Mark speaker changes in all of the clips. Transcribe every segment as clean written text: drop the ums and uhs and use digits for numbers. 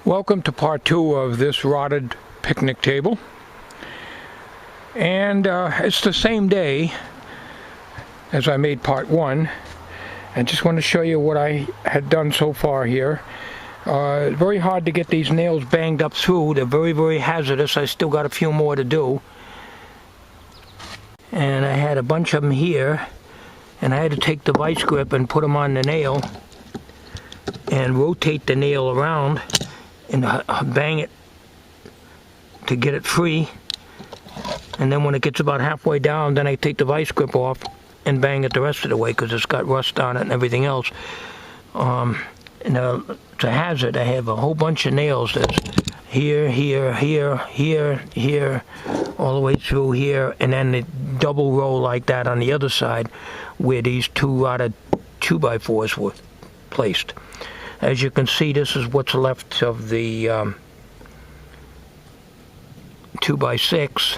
Speaker 1: Welcome to part 2 of this rotted picnic table, and it's the same day as I made part 1. I just want to show you what I had done so far here. Very hard to get these nails banged up through. They're very hazardous. I still got a few more to do, and I had a bunch of them here, and I had to take the vice grip and put them on the nail and rotate the nail around and bang it to get it free. And then when it gets about halfway down, then I take the vice grip off and bang it the rest of the way because it's got rust on it and everything else. It's a hazard. I have a whole bunch of nails that's here, all the way through here, and then the double row like that on the other side where these two rotted 2x4s were placed. As you can see, this is what's left of the 2x6,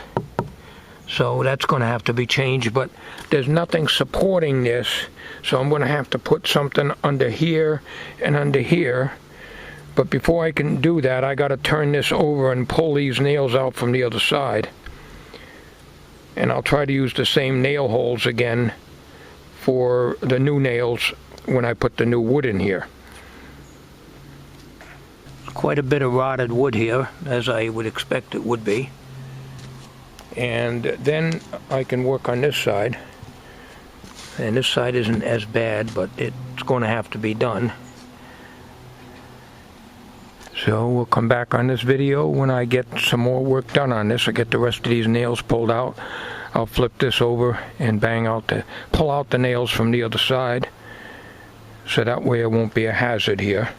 Speaker 1: so that's going to have to be changed, but there's nothing supporting this, so I'm going to have to put something under here and under here. But before I can do that, I got to turn this over and pull these nails out from the other side, and I'll try to use the same nail holes again for the new nails when I put the new wood in here. Quite a bit of rotted wood here, as I would expect it would be. And then I can work on this side. And this side isn't as bad, but it's going to have to be done. So we'll come back on this video when I get some more work done on this. I get the rest of these nails pulled out. I'll flip this over and pull out the nails from the other side, so that way it won't be a hazard here.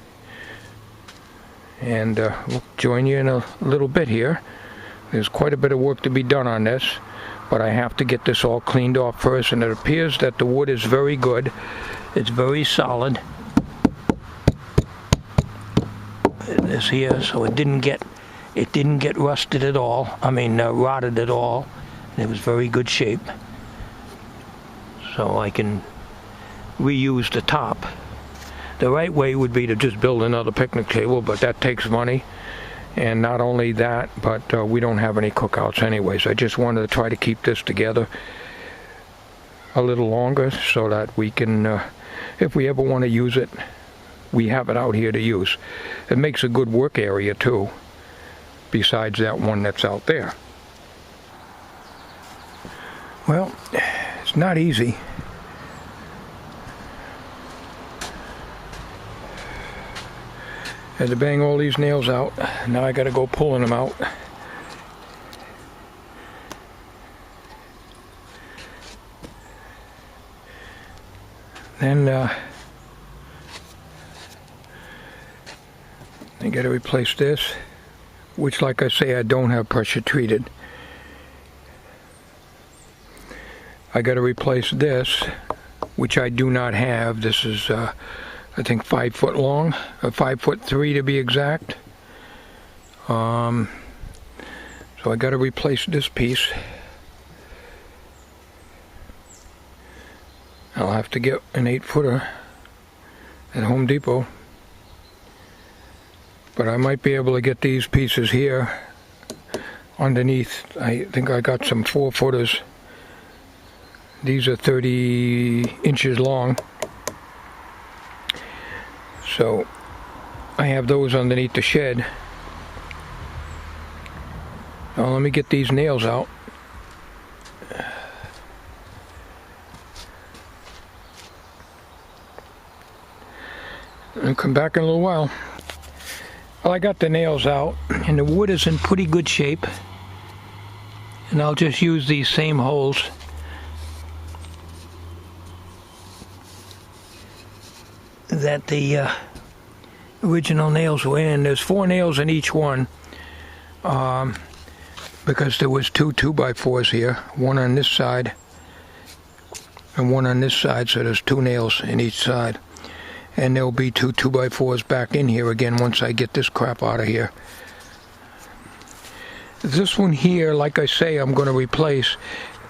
Speaker 1: And we'll join you in a little bit here. There's quite a bit of work to be done on this, but I have to get this all cleaned off first, and it appears that the wood is very good. It's very solid. This here, so it didn't get rusted at all. I mean, rotted at all. It was very good shape. So I can reuse the top. The right way would be to just build another picnic table, but that takes money. And not only that, but we don't have any cookouts anyways. I just wanted to try to keep this together a little longer so that we can, if we ever want to use it, we have it out here to use. It makes a good work area too, besides that one that's out there. Well, it's not easy. Had to bang all these nails out. Now I gotta go pulling them out. Then I gotta replace this, which, like I say, I don't have pressure treated. I gotta replace this, which I do not have. This is I think 5 foot long, 5'3" to be exact. So I got to replace this piece. I'll have to get an 8-footer at Home Depot, but I might be able to get these pieces here underneath. I think I got some 4-footers. These are 30 inches long. So I have those underneath the shed. Now let me get these nails out. I'll come back in a little while. Well, I got the nails out, and the wood is in pretty good shape. And I'll just use these same holes that the original nails were in. There's 4 nails in each one, because there was 2 2x4s here, one on this side and one on this side, so there's 2 nails in each side. And there'll be 2 2x4s back in here again once I get this crap out of here. This one here, like I say, I'm going to replace.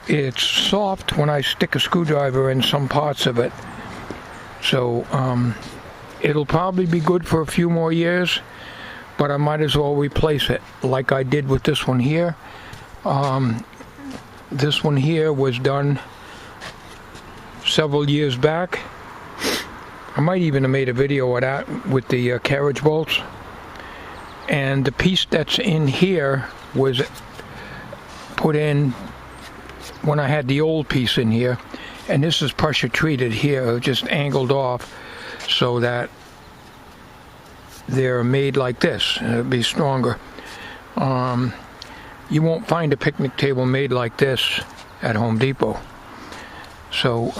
Speaker 1: It's soft when I stick a screwdriver in some parts of it. So it'll probably be good for a few more years, but I might as well replace it like I did with this one here. This one here was done several years back. I might even have made a video of that with the carriage bolts. And the piece that's in here was put in when I had the old piece in here. And this is pressure treated here, just angled off so that they're made like this. It'll be stronger. You won't find a picnic table made like this at Home Depot. So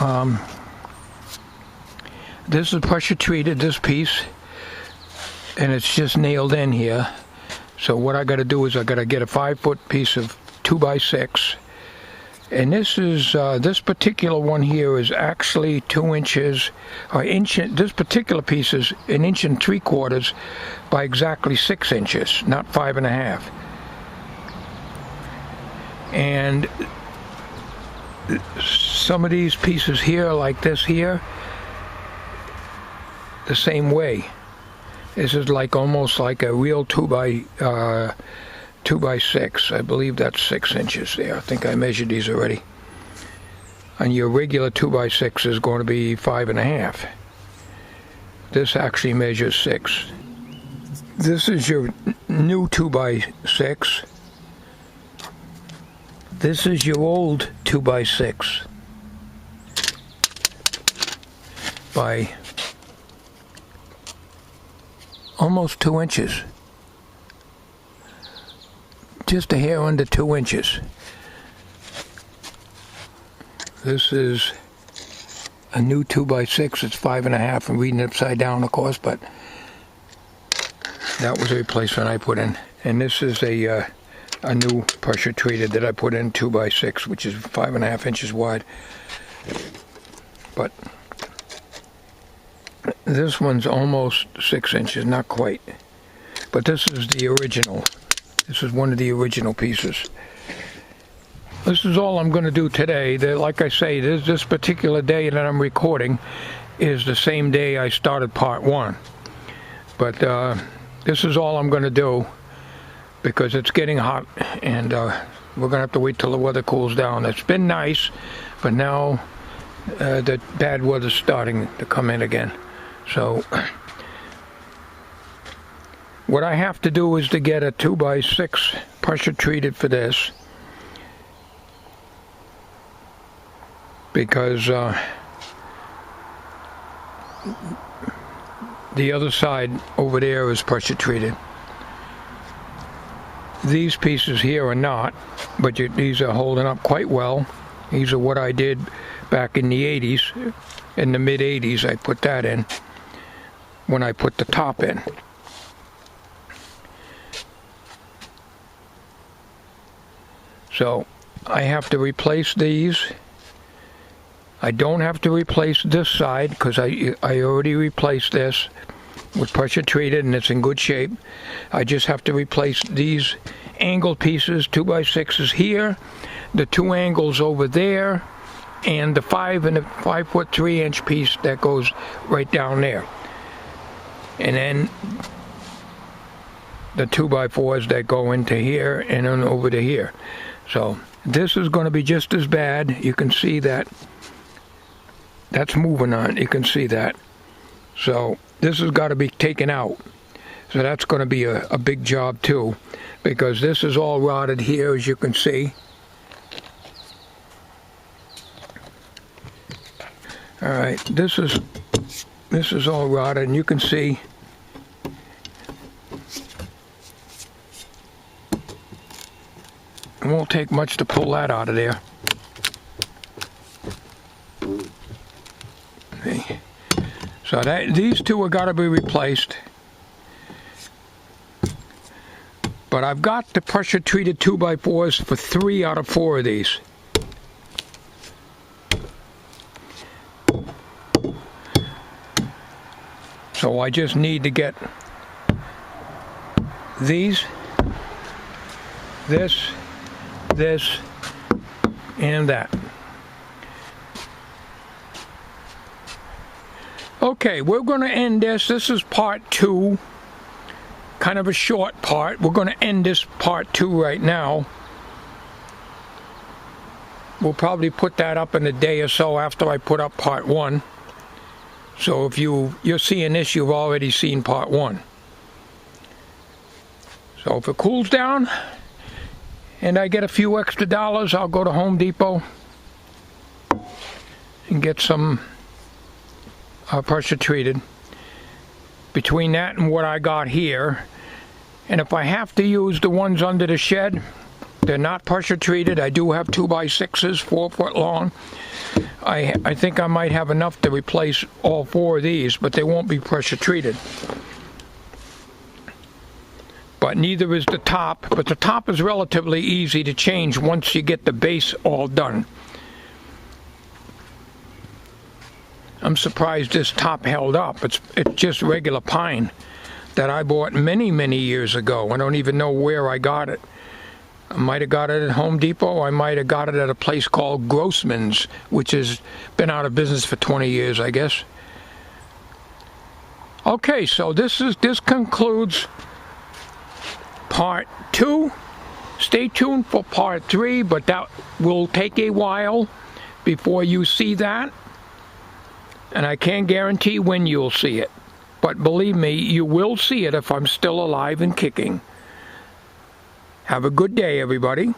Speaker 1: this is pressure treated, this piece, and it's just nailed in here. So what I got to do is I got to get a 5-foot piece of 2x6, and this is this particular one here is actually 2 inches or inch. This particular piece is 1 3/4 inches by exactly 6 inches, not 5.5. And some of these pieces here, like this here, the same way. This is like almost like a real 2x6. I believe that's 6 inches there. I think I measured these already. And your regular 2x6 is going to be 5.5. This actually measures 6. This is your new 2x6. This is your old 2x6 by almost 2 inches. Just a hair under 2 inches. This is a new 2x6. It's 5.5. I'm reading it upside down, of course, but that was a replacement I put in. And this is a new pressure treated that I put in 2x6, which is 5.5 inches wide. But this one's almost 6 inches, not quite. But this is the original. This is one of the original pieces. This is all I'm going to do today. Like I say, this particular day that I'm recording is the same day I started part 1. But this is all I'm going to do, because it's getting hot, and we're going to have to wait till the weather cools down. It's been nice, but now the bad weather's starting to come in again. So what I have to do is to get a 2x6 pressure treated for this, because the other side over there is pressure treated. These pieces here are not, but these are holding up quite well. These are what I did back in the 80s. In the mid-80s, I put that in when I put the top in. So I have to replace these. I don't have to replace this side because I already replaced this with pressure treated and it's in good shape. I just have to replace these angle pieces, 2x6s here, the 2 angles over there, and the 5-foot 3-inch piece that goes right down there. And then the 2x4s that go into here and then over to here. So this is going to be just as bad. You can see that that's moving on. You can see that. So this has got to be taken out. So that's going to be a big job too, because this is all rotted here, as you can see. All right, this is all rotted, and you can see it won't take much to pull that out of there. See? So these two have got to be replaced. But I've got the pressure treated 2x4s for 3 out of 4 of these. So I just need to get these, this, and that. Okay, we're going to end this. This is part 2. kind of a short part. We're going to end this part 2 right now. We'll probably put that up in a day or so after I put up part 1. So if you're seeing this, you've already seen part 1. So if it cools down and I get a few extra dollars, I'll go to Home Depot and get some pressure treated. Between that and what I got here, and if I have to use the ones under the shed, they're not pressure treated. I do have 2x6s, 4 foot long. I think I might have enough to replace all 4 of these, but they won't be pressure treated. But neither is the top, but the top is relatively easy to change once you get the base all done. I'm surprised this top held up. It's just regular pine that I bought many years ago. I don't even know where I got it. I might have got it at Home Depot. I might have got it at a place called Grossman's, which has been out of business for 20 years, I guess. Okay, so this concludes part 2. Stay tuned for part 3, but that will take a while before you see that. And I can't guarantee when you'll see it. But believe me, you will see it if I'm still alive and kicking. Have a good day, everybody.